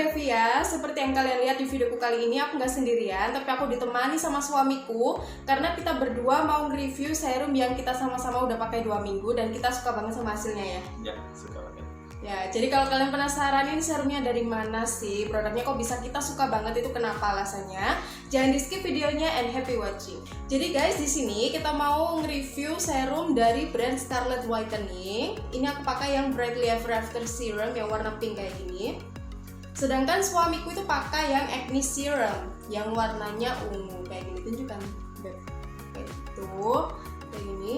Devi ya. Seperti yang kalian lihat di videoku kali ini, aku nggak sendirian, tapi aku ditemani sama suamiku karena kita berdua mau nge-review serum yang kita sama-sama udah pakai 2 minggu dan kita suka banget sama hasilnya ya. Ya, suka banget. Ya, jadi kalau kalian penasaran ini serumnya dari mana sih, produknya kok bisa kita suka banget, itu kenapa alasannya? Jangan di skip videonya and happy watching. Jadi guys, di sini kita mau nge-review serum dari brand Scarlett Whitening. Ini aku pakai yang Brightly Ever After Serum yang warna pink kayak gini. Sedangkan suamiku itu pakai yang Acne Serum yang warnanya ungu kayak gini. Tunjukkan, kayak gitu, kayak gini.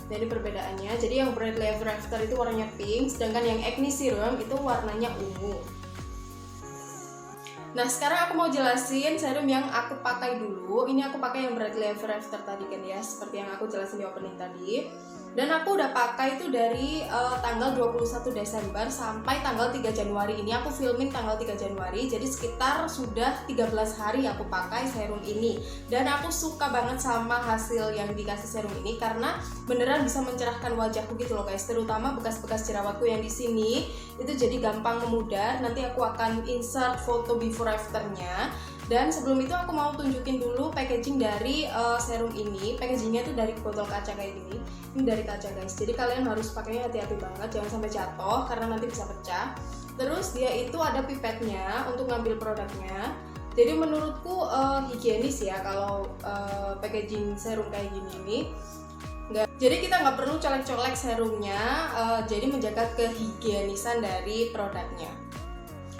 Jadi perbedaannya, jadi yang Brightly Ever After itu warnanya pink, sedangkan yang Acne Serum itu warnanya ungu. Nah, sekarang aku mau jelasin serum yang aku pakai dulu. Ini aku pakai yang Brightly Ever After tadi kan ya, seperti yang aku jelasin di opening tadi. Dan aku udah pakai itu dari tanggal 21 Desember sampai tanggal 3 Januari. Ini aku filming tanggal 3 Januari, jadi sekitar sudah 13 hari aku pakai serum ini. Dan aku suka banget sama hasil yang dikasih serum ini karena beneran bisa mencerahkan wajahku gitu loh guys. Terutama bekas-bekas jerawatku yang di sini itu jadi gampang memudar. Nanti aku akan insert foto before afternya. Dan sebelum itu aku mau tunjukin dulu packaging dari serum ini. Packagingnya tuh dari botol kaca kayak gini. Ini dari kaca guys, jadi kalian harus pakainya hati-hati banget, jangan sampai jatuh karena nanti bisa pecah. Terus dia itu ada pipetnya untuk ngambil produknya. Jadi menurutku higienis ya kalau packaging serum kayak gini ini. Jadi kita nggak perlu colek-colek serumnya, jadi menjaga kehigienisan dari produknya.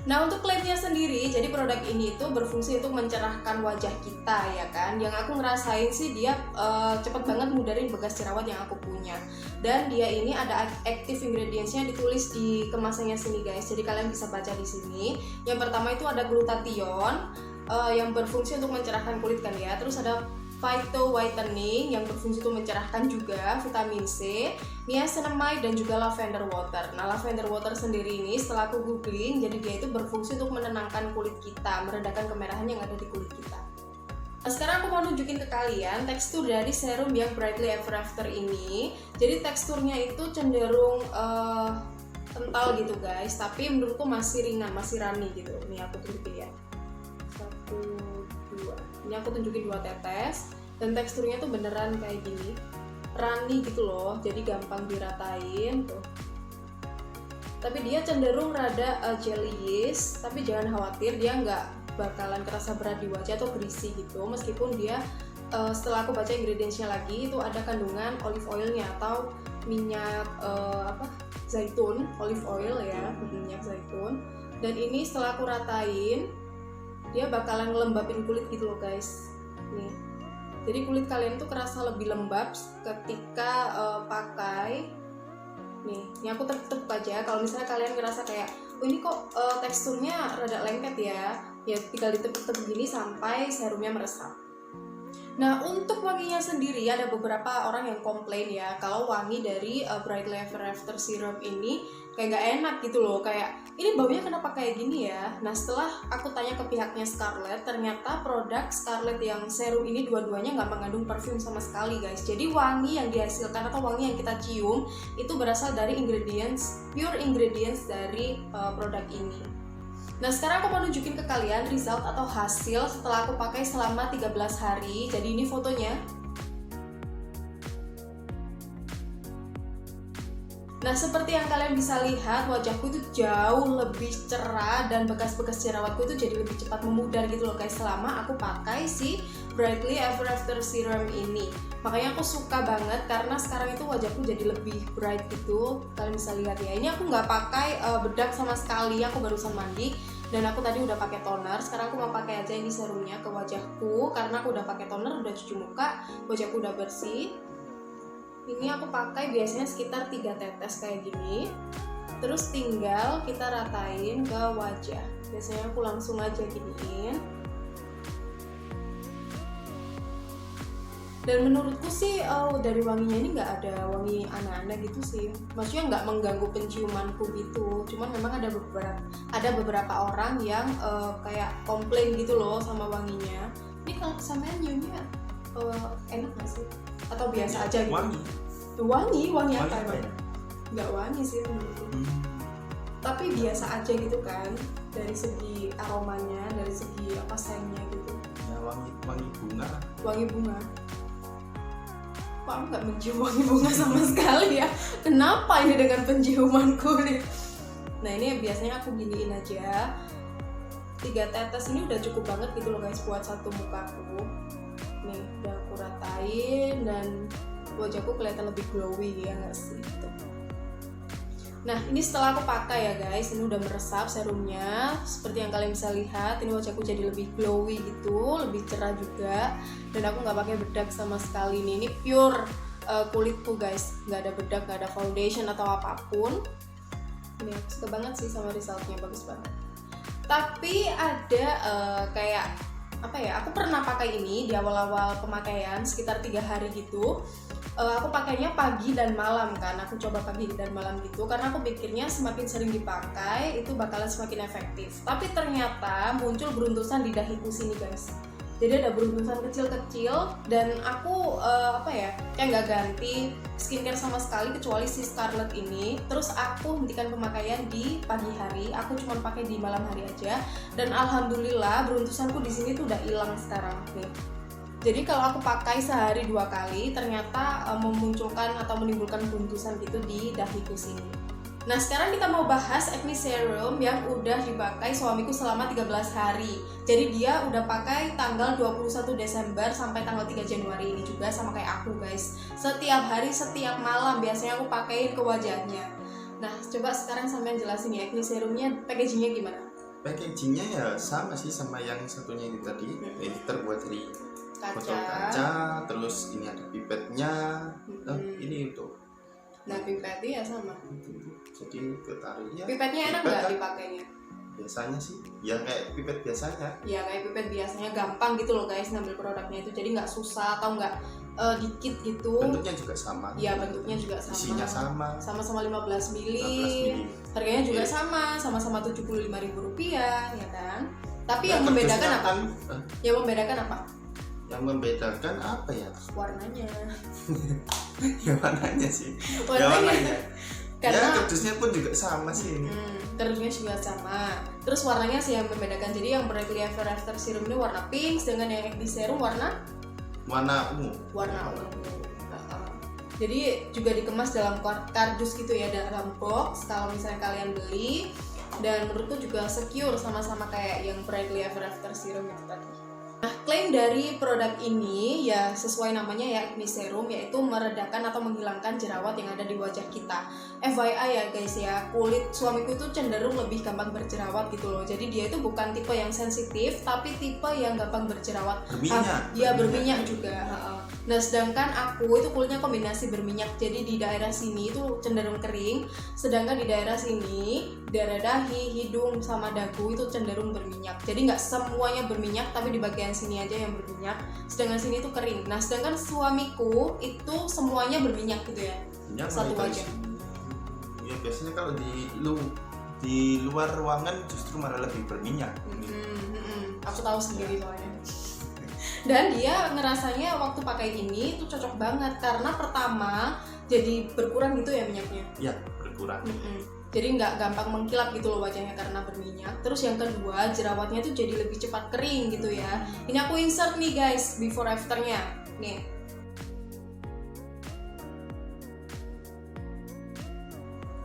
Nah, untuk klaimnya sendiri, jadi produk ini itu berfungsi untuk mencerahkan wajah kita ya kan. Yang aku ngerasain sih dia cepet banget mudarin bekas jerawat yang aku punya. Dan dia ini ada active ingredients-nya ditulis di kemasannya sini guys. Jadi kalian bisa baca di sini. Yang pertama itu ada glutathione yang berfungsi untuk mencerahkan kulit kan ya. Terus ada Phyto Whitening yang berfungsi untuk mencerahkan juga, vitamin C, niacinamide dan juga lavender water. Nah, lavender water sendiri ini setelah aku googling, jadi dia itu berfungsi untuk menenangkan kulit kita, meredakan kemerahan yang ada di kulit kita. Nah, sekarang aku mau nunjukin ke kalian tekstur dari serum yang Brightly Ever After ini. Jadi teksturnya itu cenderung kental gitu guys, tapi menurutku masih ringan, masih runny gitu. Ini aku tunjukin ya. 1, 2. Ini aku tunjukin 2 tetes dan teksturnya tuh beneran kayak gini, runny gitu loh, jadi gampang diratain tuh. Tapi dia cenderung rada jellyis, tapi jangan khawatir, dia nggak bakalan kerasa berat di wajah atau greasy gitu. Meskipun dia setelah aku baca ingredientsnya lagi itu ada kandungan olive oilnya atau minyak zaitun, olive oil ya, minyak zaitun. Dan ini setelah aku ratain, dia bakalan ngelembapin kulit gitu loh guys. Nih, jadi kulit kalian tuh kerasa lebih lembab ketika pakai. Nih, ini aku tepuk aja. Kalau misalnya kalian ngerasa kayak, oh ini kok teksturnya rada lengket ya, ya tinggal ditepuk-tepuk gini sampai serumnya meresap. Nah, untuk wanginya sendiri ada beberapa orang yang komplain ya kalau wangi dari Brightly Ever After Serum ini kayak gak enak gitu loh, kayak ini baunya kenapa kayak gini ya. Nah, setelah aku tanya ke pihaknya Scarlett, ternyata produk Scarlett yang serum ini dua-duanya nggak mengandung parfum sama sekali guys. Jadi wangi yang dihasilkan atau wangi yang kita cium itu berasal dari pure ingredients dari produk ini. Nah, sekarang aku mau nunjukin ke kalian result atau hasil setelah aku pakai selama 13 hari. Jadi ini fotonya. Nah, seperti yang kalian bisa lihat, wajahku itu jauh lebih cerah dan bekas-bekas jerawatku itu jadi lebih cepat memudar gitu loh guys selama aku pakai si Brightly Ever After Serum ini. Makanya aku suka banget karena sekarang itu wajahku jadi lebih bright gitu. Kalian bisa lihat ya, ini aku nggak pakai bedak sama sekali, aku barusan mandi. Dan aku tadi udah pakai toner, sekarang aku mau pakai aja ini serumnya ke wajahku karena aku udah pakai toner, udah cuci muka, wajahku udah bersih. Ini aku pakai biasanya sekitar 3 tetes kayak gini. Terus tinggal kita ratain ke wajah. Biasanya aku langsung aja giniin. Dan menurutku sih dari wanginya ini nggak ada wangi aneh-aneh gitu sih. Maksudnya nggak mengganggu penciumanku gitu. Cuman memang ada beberapa orang yang kayak komplain gitu loh sama wanginya. Ini kalau sampean nyiumnya enak nggak sih? Atau biasa aja gitu? Wangi apa emang? Nggak wangi sih menurutku. tapi biasa aja gitu kan, dari segi aromanya, dari segi apa scentnya gitu. Ya wangi bunga. Wangi bunga. Kok aku nggak mencium wangi bunga sama sekali ya? Kenapa ini dengan penciumanku nih? Nah ini biasanya aku giniin aja. 3 tetes ini udah cukup banget gitu loh guys buat satu mukaku. Nih udah aku ratain dan wajahku kelihatan lebih glowy ya nggak sih? Gitu. Nah ini setelah aku pakai ya guys, ini udah meresap serumnya. Seperti yang kalian bisa lihat, ini wajahku jadi lebih glowy gitu, lebih cerah juga. Dan aku nggak pakai bedak sama sekali nih. Ini pure kulitku guys, nggak ada bedak, nggak ada foundation atau apapun. Ini aku suka banget sih sama resultnya, bagus banget. Tapi ada kayak apa ya? Aku pernah pakai ini di awal-awal pemakaian sekitar 3 hari gitu. Aku pakainya pagi dan malam kan. Aku coba pagi dan malam gitu karena aku pikirnya semakin sering dipakai itu bakalan semakin efektif. Tapi ternyata muncul beruntusan di dahiku sini guys. Jadi ada beruntusan kecil-kecil dan aku kayak nggak ganti skincare sama sekali kecuali si Scarlett ini. Terus aku hentikan pemakaian di pagi hari, aku cuma pakai di malam hari aja. Dan alhamdulillah beruntusanku di sini tuh udah hilang sekarang nih. Jadi kalau aku pakai sehari 2 kali ternyata memunculkan atau menimbulkan beruntusan gitu di dahiku sini. Nah sekarang kita mau bahas acne serum yang udah dipakai suamiku selama 13 hari. Jadi dia udah pakai tanggal 21 Desember sampai tanggal 3 Januari ini juga sama kayak aku guys. Setiap hari, setiap malam biasanya aku pakein ke wajahnya. Nah coba sekarang sampean jelasin ya acne serumnya packagingnya gimana? Packagingnya ya sama sih sama yang satunya itu tadi. Ini terbuat dari botol kaca, terus ini ada pipetnya. Ini itu. Nah pipetnya ya sama. Jadi ketarik ya. Pipetnya enak nggak dipakainya? Biasanya sih, ya kayak pipet biasanya. Ya kayak pipet biasanya, gampang gitu loh guys ngambil produknya itu. Jadi nggak susah atau nggak dikit gitu. Bentuknya juga sama. Iya bentuknya juga sama. Isinya sama. Sama-sama 15 mili. Harganya juga sama-sama Rp75.000 ya kan. Tapi yang membedakan apa? Yang membedakan apa? Yang membedakan apa ya? Warnanya. Ya warnanya sih. Warnanya. Karena kerdusnya pun juga sama sih ini. Kerdusnya juga sama. Terus warnanya sih yang membedakan. Jadi yang Brightly Ever After Serum ini warna pink, sedangkan yang acne serum warna ungu. Warna ungu. Jadi juga dikemas dalam kardus gitu ya, dalam box kalau misalnya kalian beli. Dan menurutku juga secure sama-sama kayak yang Brightly Ever After Serum itu tadi. Nah, klaim dari produk ini ya sesuai namanya ya acne serum, yaitu meredakan atau menghilangkan jerawat yang ada di wajah kita. FYI ya guys ya, kulit suamiku itu cenderung lebih gampang berjerawat gitu loh. Jadi dia itu bukan tipe yang sensitif, tapi tipe yang gampang berjerawat. Berminyak juga. Nah sedangkan aku itu kulitnya kombinasi berminyak, jadi di daerah sini itu cenderung kering, sedangkan di daerah sini, daerah dahi, hidung, sama dagu itu cenderung berminyak. Jadi nggak semuanya berminyak, tapi di bagian sini aja yang berminyak, sedangkan sini itu kering. Nah sedangkan suamiku itu semuanya berminyak gitu ya, satu wajah. Ya biasanya kalau di luar ruangan justru malah lebih berminyak. Aku tahu sendiri soalnya. Dan dia ngerasanya waktu pakai ini tuh cocok banget karena pertama jadi berkurang gitu ya minyaknya. Iya berkurang. Jadi nggak gampang mengkilap gitu loh wajahnya karena berminyak. Terus yang kedua jerawatnya tuh jadi lebih cepat kering gitu ya. Ini aku insert nih guys before afternya. Nih.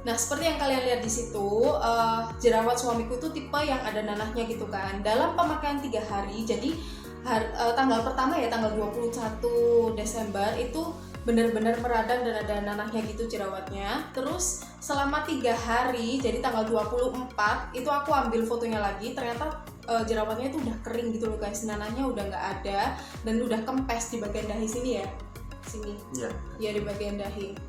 Nah seperti yang kalian lihat di situ, jerawat suamiku tuh tipe yang ada nanahnya gitu kan. Dalam pemakaian 3 hari, jadi tanggal pertama ya tanggal 21 Desember itu benar-benar meradang dan ada nanahnya gitu jerawatnya. Terus selama 3 hari, jadi tanggal 24 itu aku ambil fotonya lagi, ternyata jerawatnya itu udah kering gitu loh guys, nanahnya udah nggak ada dan udah kempes di bagian dahi sini ya, sini. Ya di bagian dahi.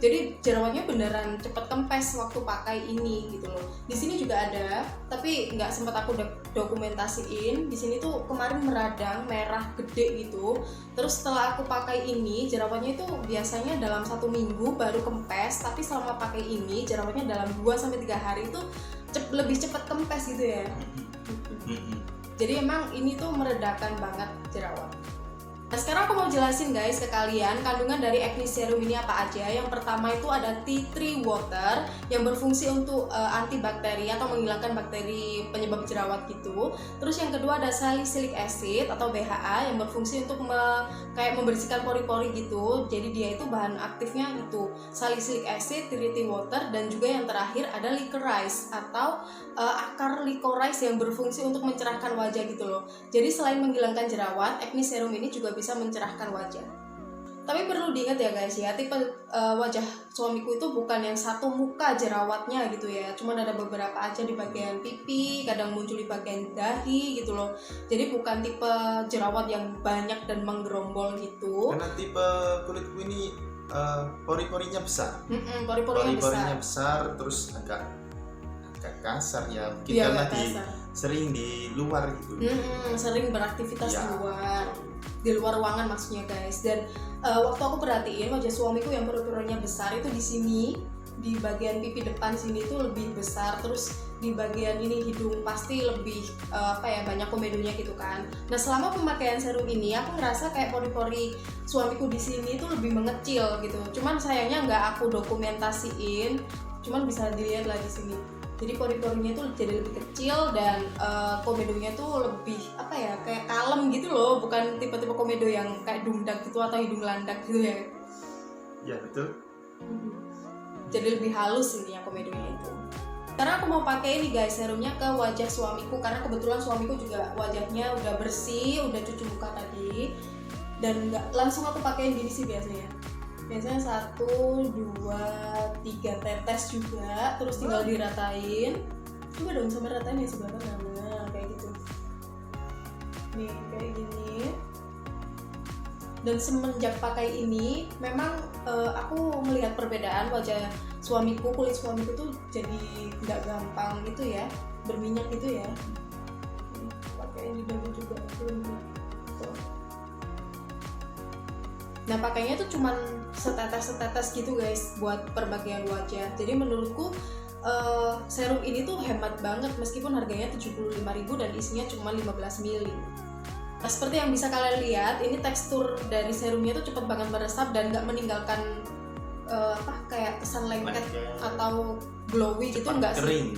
Jadi jerawatnya beneran cepet kempes waktu pakai ini gitu loh. Di sini juga ada, tapi nggak sempat aku dokumentasiin. Di sini tuh kemarin meradang, merah, gede gitu. Terus setelah aku pakai ini, jerawatnya itu biasanya dalam 1 minggu baru kempes. Tapi selama pakai ini, jerawatnya dalam 2-3 hari itu lebih cepet kempes gitu ya. Jadi emang ini tuh meredakan banget jerawat. Nah, sekarang aku mau jelasin guys ke kalian kandungan dari acne serum ini apa aja. Yang pertama itu ada tea tree water yang berfungsi untuk antibakteri atau menghilangkan bakteri penyebab jerawat gitu. Terus yang kedua ada salicylic acid atau BHA yang berfungsi untuk kayak membersihkan pori-pori gitu. Jadi dia itu bahan aktifnya itu salicylic acid, tea tree water, dan juga yang terakhir ada licorice atau akar licorice yang berfungsi untuk mencerahkan wajah gitu loh. Jadi selain menghilangkan jerawat, acne serum ini juga bisa mencerahkan wajah. Tapi perlu diingat ya guys ya, tipe wajah suamiku itu bukan yang satu muka jerawatnya gitu ya. Cuman ada beberapa aja di bagian pipi, kadang muncul di bagian dahi gitu loh. Jadi bukan tipe jerawat yang banyak dan menggerombol gitu. Karena tipe kulitku ini pori-porinya besar. Pori-porinya besar, terus agak kasar ya. Mungkin ya, karena sering di luar gitu. Sering beraktivitas di luar ruangan maksudnya guys. Dan waktu aku perhatiin wajah suamiku yang pori-porinya besar itu di sini, di bagian pipi depan sini itu lebih besar, terus di bagian ini hidung pasti lebih banyak komedonya gitu kan. Nah selama pemakaian serum ini aku ngerasa kayak pori-pori suamiku di sini itu lebih mengecil gitu. Cuman sayangnya nggak aku dokumentasiin, cuman bisa dilihat lah di sini. Jadi pori-porinya tuh jadi lebih kecil dan komedonya tuh lebih kayak kalem gitu loh, bukan tipe-tipe komedo yang kayak dungdak gitu atau hidung landak gitu ya. Ya betul. Jadi lebih halus intinya komedonya itu. Karena aku mau pakai ini guys serumnya ke wajah suamiku, karena kebetulan suamiku juga wajahnya udah bersih, udah cuci muka tadi, dan nggak langsung aku pakein gini sih biasanya. Biasanya 1, 2, 3 tetes juga, terus tinggal diratain. Coba dong sama ratain ya sebelah kanan, nah kayak gitu. Nih kayak gini. Dan semenjak pakai ini, memang aku melihat perbedaan wajah suamiku, kulit suamiku tuh jadi nggak gampang gitu ya, berminyak gitu ya. Pakai di dagu juga tuh. Nah pakainya tuh cuman setetes gitu guys buat perbagian wajah. Jadi menurutku serum ini tuh hemat banget meskipun harganya 75.000 dan isinya cuma 15 ml. Nah seperti yang bisa kalian lihat, ini tekstur dari serumnya tuh cepet banget meresap dan nggak meninggalkan kayak kesan lengket atau glowy gitu, nggak sih?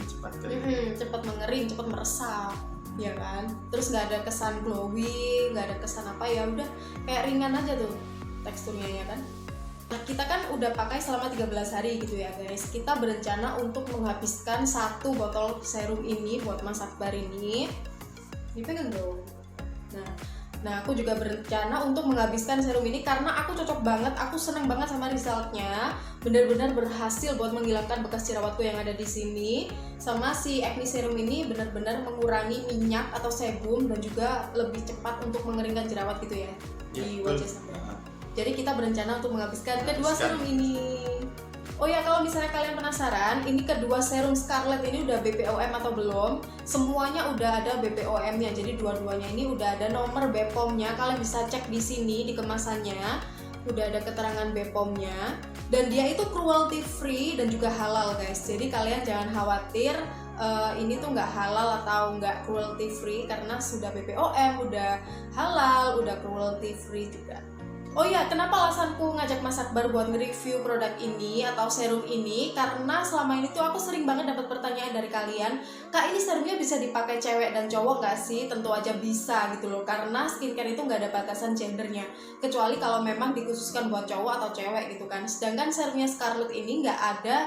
Cepat mengering, cepat meresap, ya kan? Terus nggak ada kesan glowy, nggak ada kesan udah kayak ringan aja tuh teksturnya ya kan. Nah kita kan udah pakai selama 13 hari gitu ya guys. Kita berencana untuk menghabiskan 1 botol serum ini buat Mas Akbar ini. Dipegang dong. Nah aku juga berencana untuk menghabiskan serum ini karena aku cocok banget, aku seneng banget sama resultnya. Benar-benar berhasil buat menghilangkan bekas jerawatku yang ada di sini. Sama si acne serum ini benar-benar mengurangi minyak atau sebum dan juga lebih cepat untuk mengeringkan jerawat gitu ya di wajah saya. Jadi kita berencana untuk menghabiskan kedua serum ini. Oh ya, kalau misalnya kalian penasaran, ini kedua serum Scarlett ini udah BPOM atau belum? Semuanya udah ada BPOM-nya. Jadi dua-duanya ini udah ada nomor BPOM-nya. Kalian bisa cek di sini di kemasannya. Udah ada keterangan BPOM-nya. Dan dia itu cruelty free dan juga halal guys. Jadi kalian jangan khawatir ini tuh nggak halal atau nggak cruelty free karena sudah BPOM, udah halal, udah cruelty free juga. Oh iya, kenapa alasanku ngajak Mas Akbar buat nge-review produk ini atau serum ini? Karena selama ini tuh aku sering banget dapat pertanyaan dari kalian, Kak ini serumnya bisa dipakai cewek dan cowok nggak sih? Tentu aja bisa gitu loh, karena skincare itu nggak ada batasan gendernya, kecuali kalau memang dikhususkan buat cowok atau cewek gitu kan. Sedangkan serumnya Scarlett ini nggak ada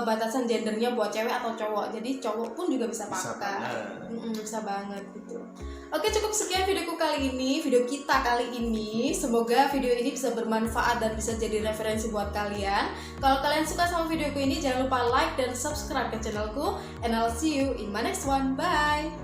batasan gendernya buat cewek atau cowok, jadi cowok pun juga bisa pakai. Bisa banget gitu. Oke, cukup sekian video kita kali ini. Semoga video ini bisa bermanfaat dan bisa jadi referensi buat kalian. Kalau kalian suka sama videoku ini, jangan lupa like dan subscribe ke channelku. And I'll see you in my next one. Bye!